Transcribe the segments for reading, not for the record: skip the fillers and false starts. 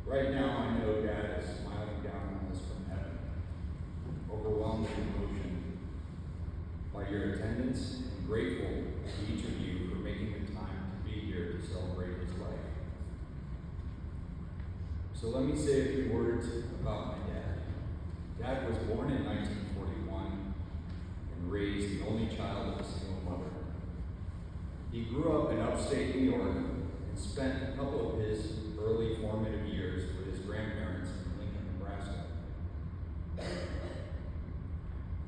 Right now, I know Dad is smiling down on us from heaven, overwhelmed with emotion by your attendance and grateful to each of you for making the time to be here to celebrate his life. So let me say a few words about my dad. Dad was born in 1941 and raised the only child of a single mother. He grew up in upstate New York and spent a couple of his early formative years with his grandparents in Lincoln, Nebraska.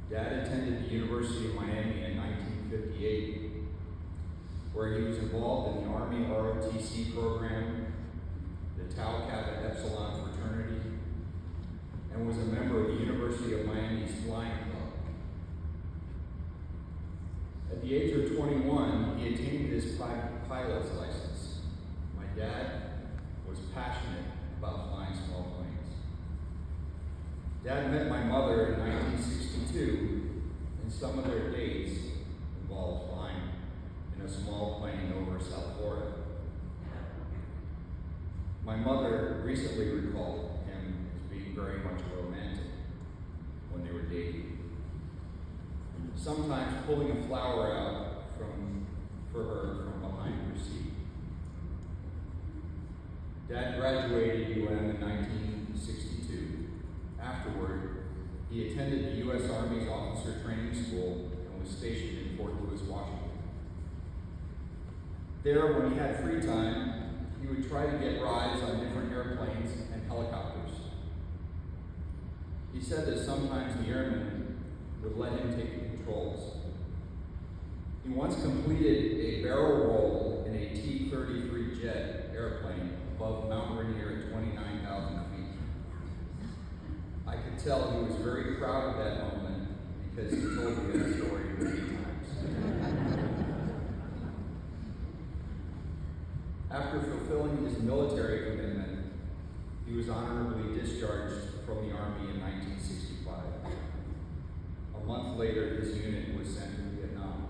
Dad attended the University of Miami in 1958, where he was involved in the Army ROTC program, the Tau Kappa Epsilon fraternity, and was a member of the University of Miami's Flying Club. At the age of 21, he attained his pilot's license. My dad was passionate about flying small planes. Dad met my mother in 1962, and some of their dates involved flying in a small plane over South Florida. My mother recently recalled him as being very much romantic when they were dating. Sometimes pulling a flower out for her from behind her seat. Dad graduated UM in 1962. Afterward, he attended the U.S. Army's Officer Training School and was stationed in Fort Lewis, Washington. There, when he had free time, he would try to get rides on different airplanes and helicopters. He said that sometimes the airmen would let him take the controls. He once completed a barrel roll in a T-33 jet airplane above Mount Rainier at 29,000 feet. I could tell he was very proud of that moment because he told me that story many times. After fulfilling his military commitment, he was honorably discharged from the Army in 1965. A month later, his unit was sent to Vietnam.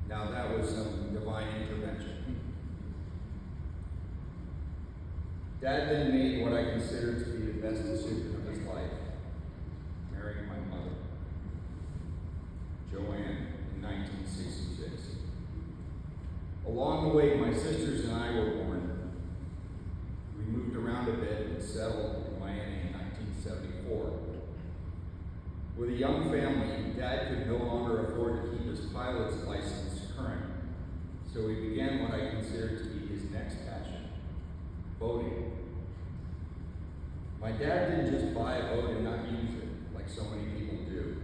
Now that was some divine intervention. Dad then made what I consider to be the best decision of his life, marrying my mother, Joanne, in 1966. Along the way, my sisters and I were born. We moved around a bit and settled in Miami in 1974. With a young family, Dad could no longer afford to keep his pilot's license current, so he began what I consider to be his next passion, boating. My dad didn't just buy a boat and not use it, like so many people do.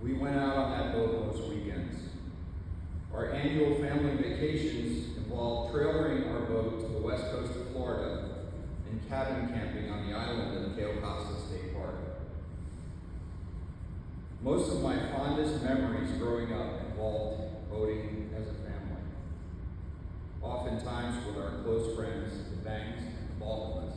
We went out on that boat most weekends. Our annual family vacations involved trailering our boat to the west coast of Florida and cabin camping on the island of Cayo Costa State Park. Most of my fondest memories growing up involved boating as a family, oftentimes with our close friends, the Banks and the Baldwins.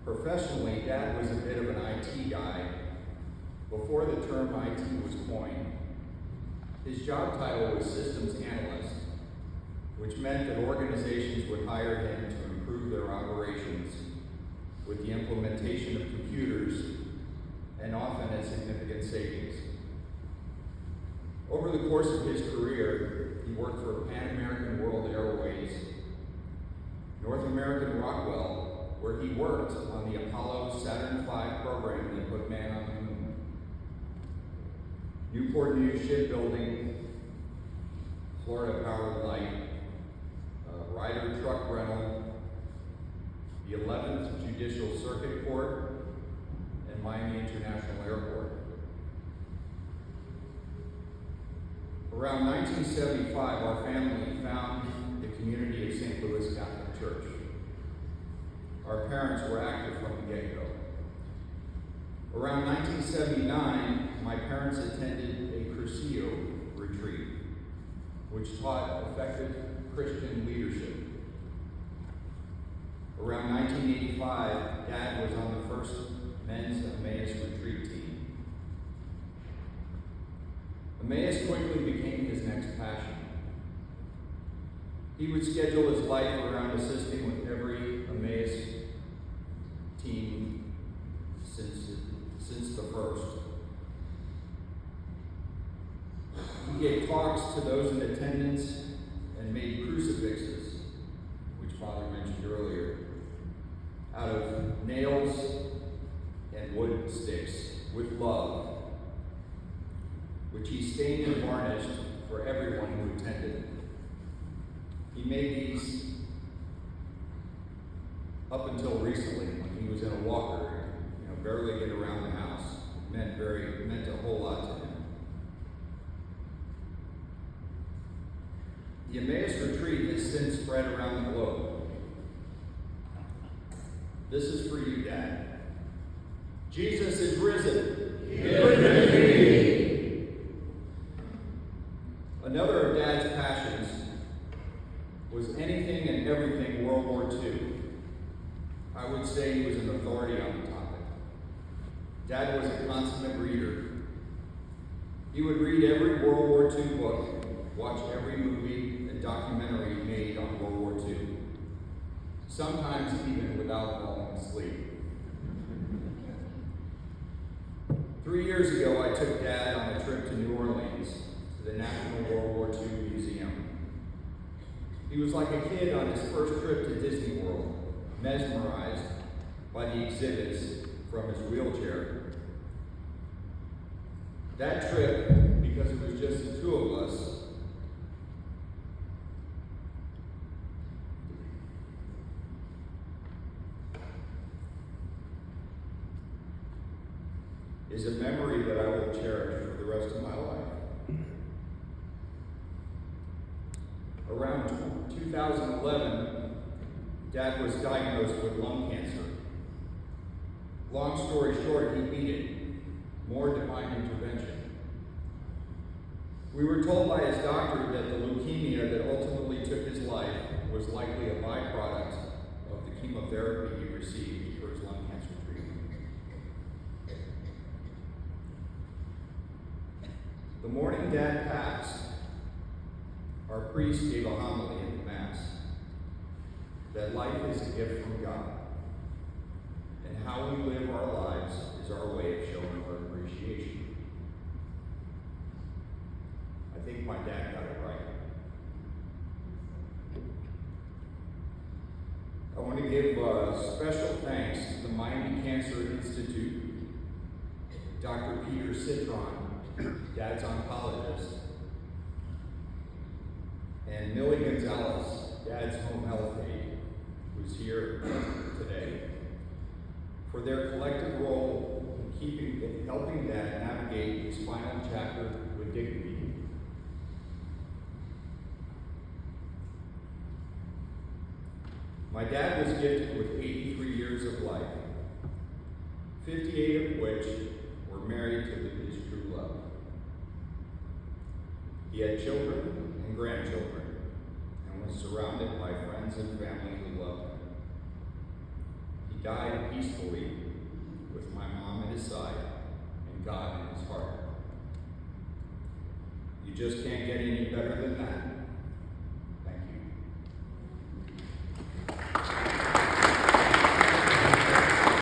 Professionally, Dad was a bit of an IT guy before the term IT was coined. His job title was systems analyst, which meant that organizations would hire him to improve their operations with the implementation of computers, and often at significant savings. Over the course of his career, he worked for Pan American World Airways, North American Rockwell, where he worked on the Apollo Saturn V program that put man on the moon, Newport News Shipbuilding, Florida Power and Light, Ryder Truck Rental, the 11th Judicial Circuit Court, and Miami International Airport. Around 1975, our family found the community of St. Louis Catholic Church. Our parents were active from the get-go. Around 1979, my parents attended a Crucio retreat, which taught effective Christian leadership. Around 1985, Dad was on the first men's Emmaus retreat team. Emmaus quickly became his next passion. He would schedule his life around assisting with every Emmaus team since the first. He gave talks to those in attendance and made crucifixes, which Father mentioned earlier, out of nails and wood sticks with love, which he stained and varnished for everyone who attended. He made these up until recently when he was in a walker, barely get around the house. It meant a whole lot to him. The Emmaus retreat has since spread around the globe. This is for you, Dad. Jesus is risen. He is risen. Another of Dad's passions was anything and everything World War II. I would say he was an authority on the topic. Dad was a consummate reader. He would read every World War II book, watch every movie and documentary made on World War II, sometimes even without falling asleep. 3 years ago, I took Dad on a trip to New Orleans to the National World War II Museum. He was like a kid on his first trip to Disney World, mesmerized by the exhibits from his wheelchair. That trip, because it was just the two of us, is a memory that I will cherish for the rest of my life. Around 2011, Dad was diagnosed with lung cancer. Long story short, he beat it. More divine intervention. We were told by his doctor that the leukemia that ultimately took his life was likely a byproduct of the chemotherapy he received for his lung cancer treatment. The morning Dad passed, our priest gave a homily in the Mass that life is a gift from God, and how we live our lives is our way of showing our appreciation. I think my dad got it right. I want to give special thanks to the Miami Cancer Institute, Dr. Peter Citron, Dad's oncologist, and Millie Gonzalez, Dad's home health aide, who's here today, for their collective role in helping Dad navigate his final chapter with dignity. My dad was gifted with 83 years of life, 58 of which were married to his true love. He had children and grandchildren, and was surrounded by friends and family who loved him. He died peacefully with my mom at his side and God in his heart. You just can't get any better than that.